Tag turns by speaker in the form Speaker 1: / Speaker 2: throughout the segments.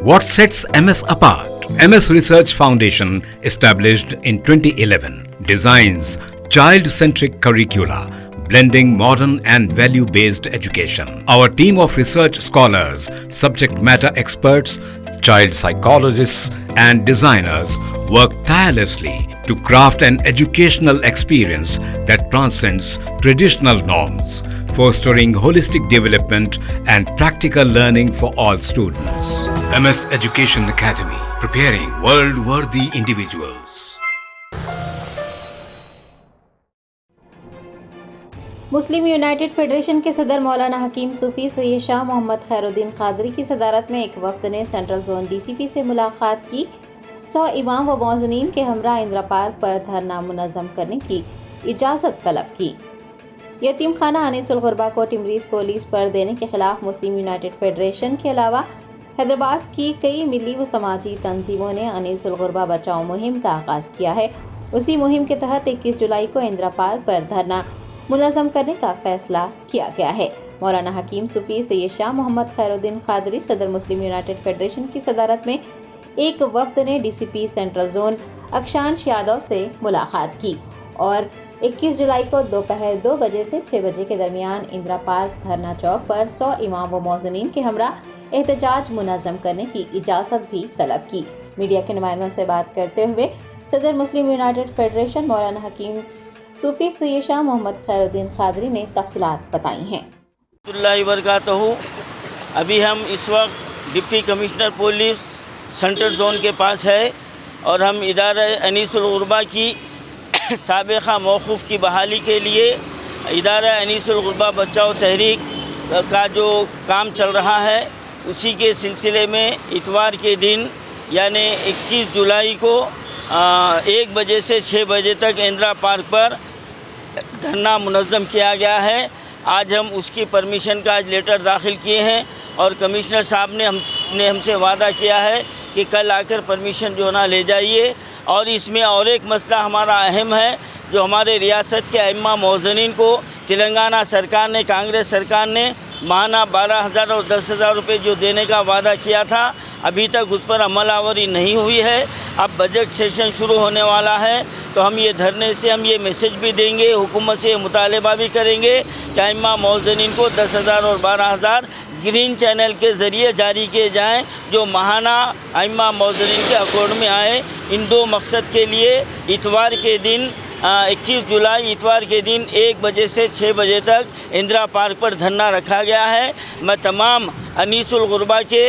Speaker 1: What sets MS apart? MS Research Foundation, established in 2011, designs child-centric curricula, blending modern and value-based education. Our team of research scholars, subject matter experts, child psychologists and designers work tirelessly to craft an educational experience that transcends traditional norms, fostering holistic development and practical learning for all students. MS Education Academy, preparing world-worthy individuals.
Speaker 2: Muslim United federation के सदर मौलाना हकीम सूफी सैयद शाह मोहम्मद खैरुद्दीन कादरी की सदारत में एक वफ्द ने central zone DCP से मुलाकात की। 100 इमाम व मौज़नीन के हमरा इंदिरा पार्क पर धरना मुनज़्ज़म करने की इजाज़त तलब की। यतीम खाना अनीसुल गुरबा को टिमरीज़ को लीज पर देने के खिलाफ मुस्लिम यूनाइटेड फेडरेशन के अलावा हैदराबाद की कई मिली व समाजी तंजीमों ने अनीसुल गुरबा बचाओ मुहिम का आगाज़ किया है। उसी मुहिम के तहत 21 जुलाई को इंदिरा पार्क पर धरना मुनज़्ज़म करने का फैसला किया गया है। मौलाना हकीम सूफी सैयद शाह मोहम्मद खैरुद्दीन कादरी सदर मुस्लिम यूनाइटेड फेडरेशन की सदारत में एक वफ्द ने डीसीपी सेंट्रल जोन अक्षांश यादव से मुलाकात की और 21 जुलाई को दोपहर 2 बजे से 6 बजे के दरमियान इंदिरा पार्क धरना चौक पर 100 इमाम व मौज़नीन के हमरा एहतजाज मुनज़्ज़म करने की इजाज़त भी तलब की। मीडिया के नुमाइंदों से बात करते हुए सदर मुस्लिम यूनाइटेड फेडरेशन मौलाना हकीम सूफी सैयद शाह मोहम्मद खैरुद्दीन कादरी ने तफसीलात बताई हैं।
Speaker 3: अभी हम इस वक्त deputy commissioner police central zone के पास है और हम इदारा अनीसुल गुरबा की साबिक़ा मौक़ूफ़ की बहाली के लिए इदारा अनीसुल गुरबा बचाओ तहरीक का जो काम चल रहा है उसी के सिलसिले में इतवार के दिन यानी 21 जुलाई को 1 बजे से 6 बजे तक इंदिरा पार्क पर धरना मुनज़्ज़म किया गया है। आज हम उसकी परमिशन का आज लेटर दाखिल किए हैं और कमिश्नर साहब ने हमसे वादा किया है कि कल आकर परमिशन जो ना ले जाइए। और इसमें और एक मसला हमारा अहम है जो हमारे रियासत के अइम्मा मौज़नीन को तेलंगाना सरकार ने, कांग्रेस सरकार ने माहाना 12,000 और 10,000 रुपये जो देने का वादा किया था, अभी तक उस पर अमलावरी नहीं हुई है। अब बजट सेशन शुरू होने वाला है तो हम ये धरने से हम ये मैसेज भी देंगे, हुकूमत से मुतालबा भी करेंगे कि अइम्मा मौज़नीन को 10,000 और 12,000 ग्रीन चैनल के ज़रिए जारी किए जाएं जो माहाना अइम्मा मौज़नीन के अकाउंट में आए। इन दो मकसद के लिए इतवार के दिन 21 जुलाई इतवार के दिन 1 बजे से 6 बजे तक इंदिरा पार्क पर धरना रखा गया है। मैं तमाम अनीसुल गुरबा के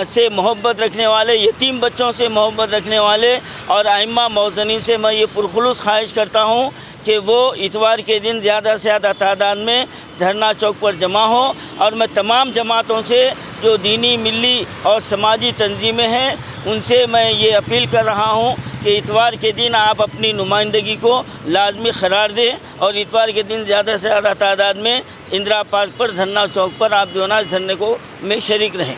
Speaker 3: से मोहब्बत रखने वाले, यतीम बच्चों से मोहब्बत रखने वाले और अइम्मा मौज़नीन से मैं ये पुरखुलूस ख्वाहिश करता हूँ कि वो इतवार के दिन ज़्यादा से ज़्यादा तादाद में धरना चौक पर जमा हो। और मैं तमाम जमातों से जो दीनी, मिली और समाजी तंजीमें हैं उनसे मैं ये अपील कर रहा हूँ कि इतवार के दिन आप अपनी नुमाइंदगी को लाजमी करार दें और इतवार के दिन ज़्यादा से ज़्यादा तादाद में इंदिरा पार्क पर धरना चौक पर आप जो ना धरने को में शरीक रहें।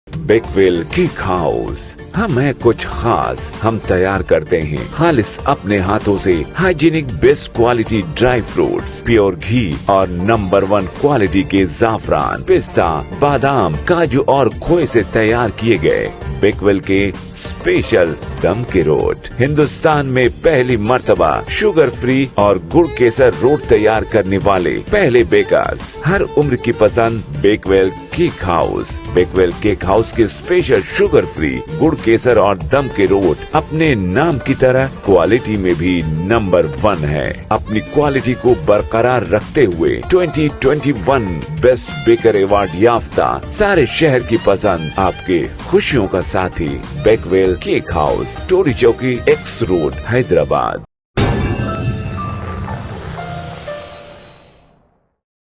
Speaker 4: बेकवेल केक हाउस, हम है कुछ खास। हम तैयार करते हैं खालिस अपने हाथों से hygienic best quality dry fruits, pure घी और नंबर 1 क्वालिटी के जाफरान, पिस्ता, बादाम, काजू और खोए से तैयार किए गए बेकवेल के स्पेशल दम के रोट। हिंदुस्तान में पहली मर्तबा शुगर फ्री और गुड़ केसर रोट तैयार करने वाले पहले बेकर्स। हर उम्र की पसंद Bakewell cake house. Bakewell cake house के स्पेशल शुगर फ्री, गुड़ केसर और दम के रोट अपने नाम की तरह क्वालिटी में भी नंबर 1 है। अपनी क्वालिटी को बरकरार रखते हुए 2021 बेस्ट बेकर अवार्ड याफ्ता सारे शहर की पसंद, आपके खुशियों का साथी बेकवेल केक हाउस, टोरी चौकी, एक्स रोड, हैदराबाद।